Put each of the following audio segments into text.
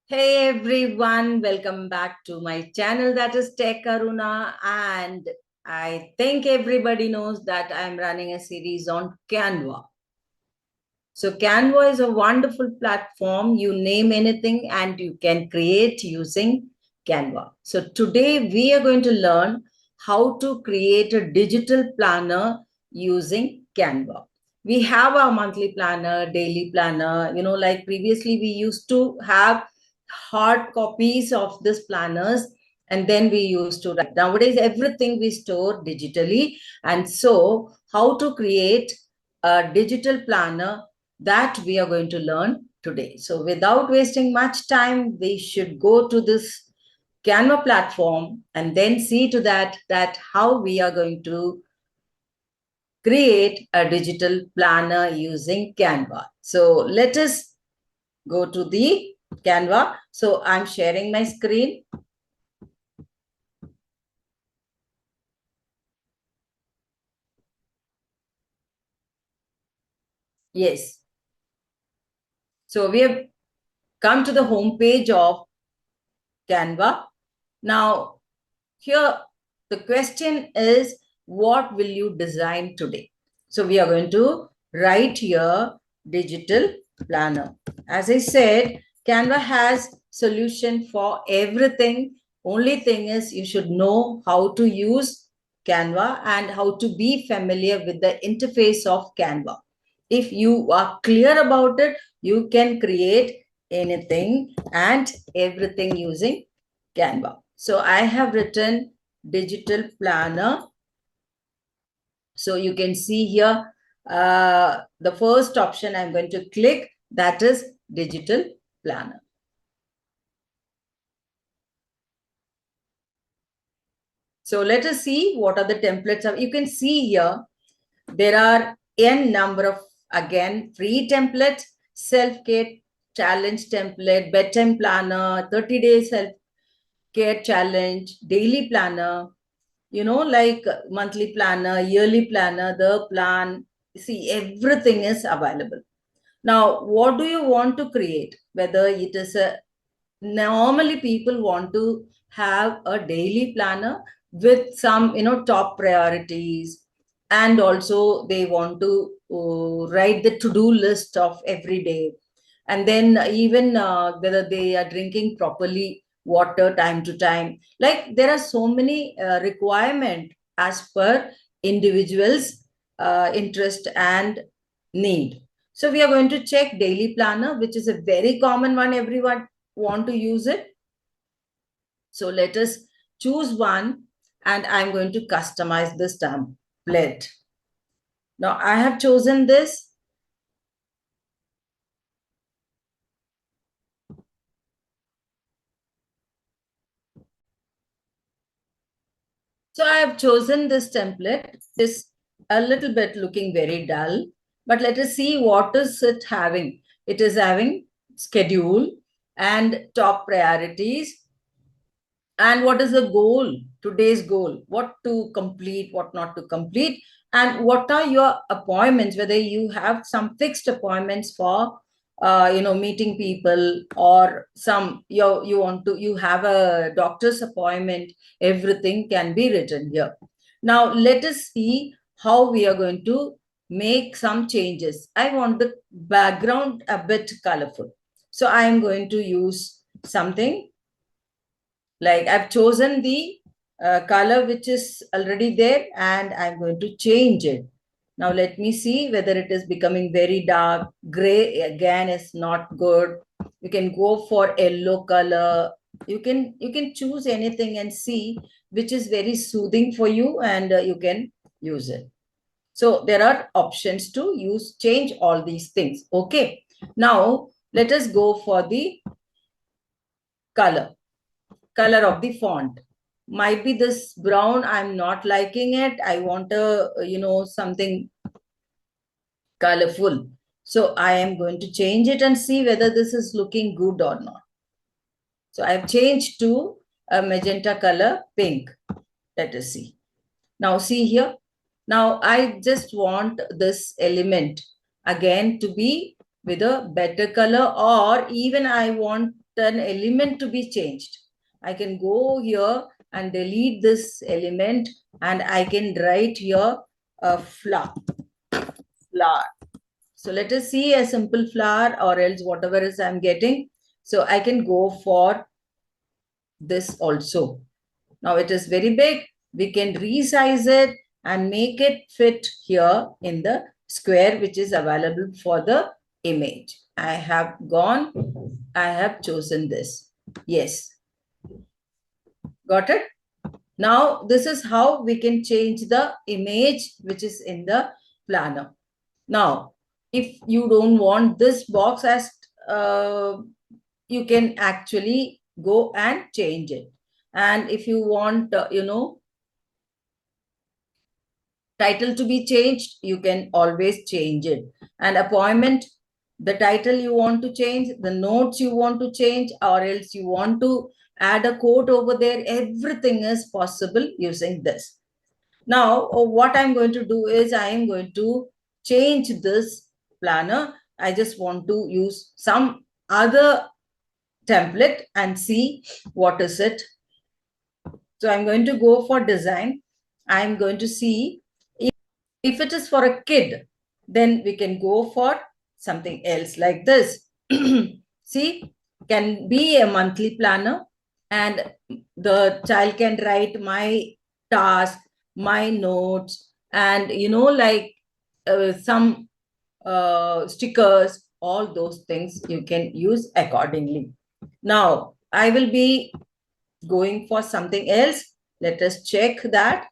Hey everyone, welcome back to my channel, that is Tech Aruna, and I think everybody knows that I'm running a series on Canva. So Canva is a wonderful platform. You name anything and you can create using Canva. So today we are going to learn how to create a digital planner using Canva. We have our monthly planner, daily planner, like previously we used to have hard copies of these planners, and then we used to write. Nowadays, everything we store digitally. And so how to create a digital planner, that we are going to learn today. So without wasting much time, we should go to this Canva platform and then see to that how we are going to create a digital planner using Canva. So let us go to the Canva. So I'm sharing my screen. Yes. So we have come to the home page of Canva. Now, here the question is, what will you design today? So we are going to write here digital planner. As I said, Canva has solution for everything. Only thing is you should know how to use Canva and how to be familiar with the interface of Canva. If you are clear about it, you can create anything and everything using Canva. So I have written digital planner. So you can see here, the first option I'm going to click, that is digital planner. So let us see what are the templates. You can see here, there are n number of, again, free templates, self-care challenge template, bedtime planner, 30-day self-care challenge, daily planner, like monthly planner, yearly planner, the plan. See, everything is available. Now, what do you want to create? Whether it is normally people want to have a daily planner with some, top priorities. And also they want to write the to-do list of every day. And then even whether they are drinking properly water time to time. Like there are so many requirement as per individuals interest and need. So we are going to check daily planner, which is a very common one. Everyone want to use it. So let us choose one, and I'm going to customize this template. Now I have chosen this. So I have chosen this template. It's a little bit looking very dull, but let us see what is it having. It is having schedule and top priorities. And what is the goal, today's goal, what to complete, what not to complete, and what are your appointments, whether you have some fixed appointments for meeting people, or some you have a doctor's appointment. Everything can be written here. Now let us see how we are going to make some changes. I want the background a bit colorful, so I am going to use something like I've chosen the color which is already there, and I'm going to change it. Now let me see whether it is becoming very dark. Gray again is not good. You can go for yellow color. You can choose anything and see which is very soothing for you, and you can use it. So there are options to change all these things. Okay. Now let us go for the color of the font. Might be this brown, I'm not liking it. I want a something colorful. So I am going to change it and see whether this is looking good or not. So I've changed to a magenta color, pink. Let us see. Now see here. Now I just want this element again to be with a better color, or even I want an element to be changed. I can go here and delete this element, and I can write here a flower. So let us see a simple flower, or else whatever is I'm getting. So I can go for this also. Now it is very big. We can resize it and make it fit here in the square which is available for the image. I have gone, I have chosen this. Yes, got it? Now this is how we can change the image which is in the planner. Now, if you don't want this box as you can actually go and change it. And if you want, title to be changed, you can always change it. And appointment, the title you want to change, the notes you want to change, or else you want to add a quote over there, everything is possible using this. Now, what I'm going to do is I am going to change this planner. I just want to use some other template and see what is it. So I'm going to go for design. I'm going to see if it is for a kid, then we can go for something else like this. See, can be a monthly planner, and the child can write my task, my notes, and like some stickers, all those things you can use accordingly. Now, I will be going for something else. Let us check that.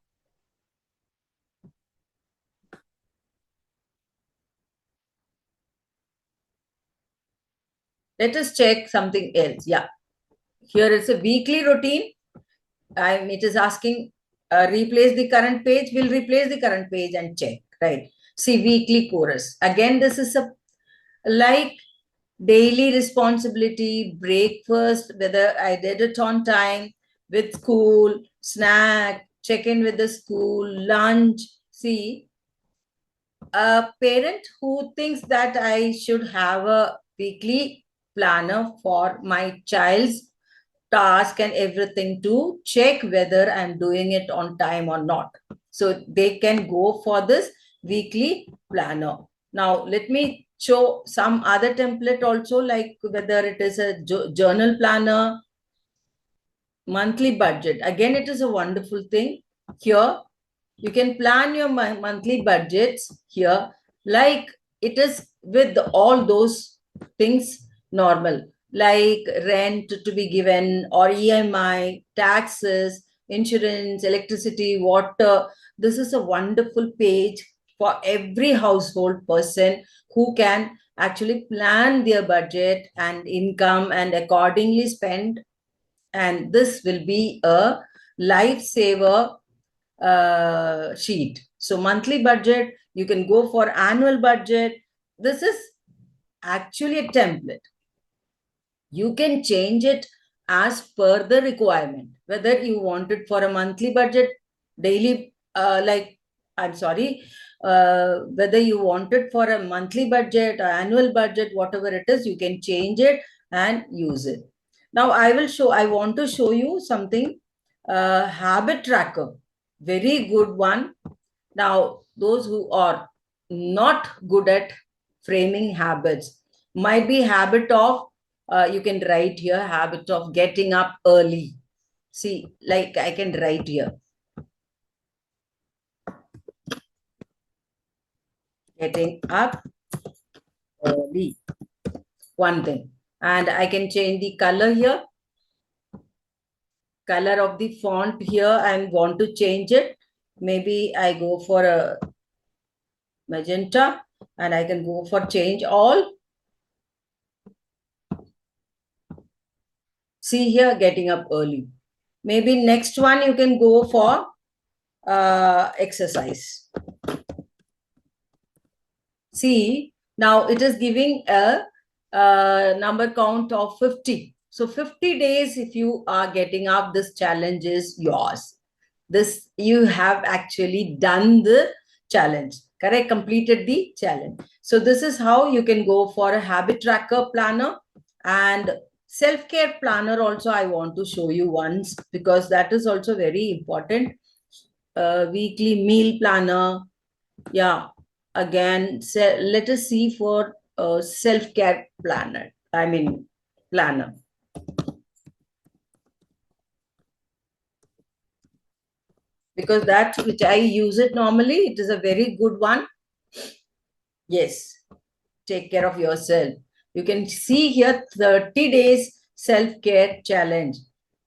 Let us check something else. Yeah. Here is a weekly routine. It is asking replace the current page. We'll replace the current page and check. Right. See, weekly chorus. Again, this is a like daily responsibility, breakfast, whether I did it on time, with school, snack, check in with the school, lunch. See, a parent who thinks that I should have a weekly planner for my child's task and everything to check whether I'm doing it on time or not. So they can go for this weekly planner. Now, let me show some other template also, like whether it is a journal planner, monthly budget. Again, it is a wonderful thing. Here, you can plan your monthly budgets here, like it is with all those things normal, like rent to be given, or EMI, taxes, insurance, electricity, water. This is a wonderful page for every household person who can actually plan their budget and income and accordingly spend. And this will be a lifesaver sheet. So monthly budget, you can go for annual budget. This is actually a template. You can change it as per the requirement, whether you want it for a monthly budget, daily, whether you want it for a monthly budget or annual budget, whatever it is, you can change it and use it. Now I want to show you something, habit tracker, very good one. Now, those who are not good at framing habits, might be habit of, you can write here, habit of getting up early. See, like I can write here, getting up early, one thing. And I can change the color here, color of the font here. I want to change it. Maybe I go for a magenta, and I can go for change all. See here, getting up early. Maybe next one you can go for exercise. See, now it is giving a number count of 50. So 50 days, if you are getting up, this challenge is yours. This, you have actually done the challenge, correct? Completed the challenge. So this is how you can go for a habit tracker planner. And Self-care planner also I want to show you once, because that is also very important. Weekly meal planner. Yeah, again, let us see for self-care planner. I mean, planner. Because that which I use it normally, it is a very good one. Yes, take care of yourself. You can see here 30 days self-care challenge.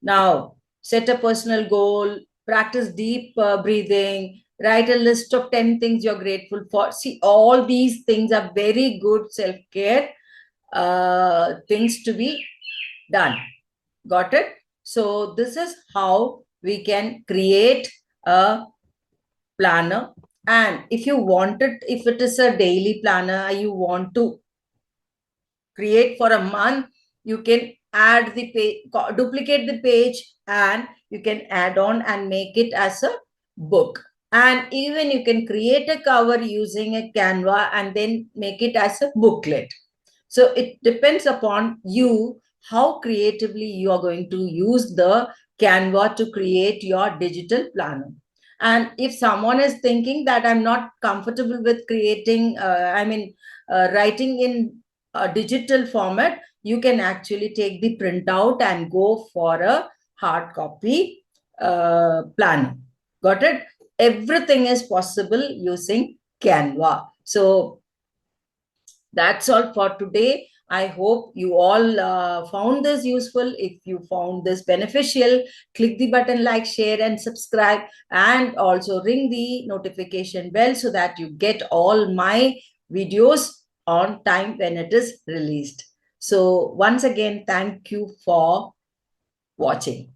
Now, set a personal goal, practice deep breathing, write a list of 10 things you're grateful for. See, all these things are very good self-care things to be done. Got it? So this is how we can create a planner. And if you want it, if it is a daily planner, you want to create for a month, you can add the page, duplicate the page, and you can add on and make it as a book. And even you can create a cover using a Canva and then make it as a booklet. So it depends upon you how creatively you are going to use the Canva to create your digital planner. And if someone is thinking that I'm not comfortable with creating, writing in a digital format, you can actually take the printout and go for a hard copy planner. Got it? Everything is possible using Canva. So that's all for today. I hope you all found this useful. If you found this beneficial, click the button like, share, and subscribe, and also ring the notification bell so that you get all my videos on time when it is released. So once again, thank you for watching.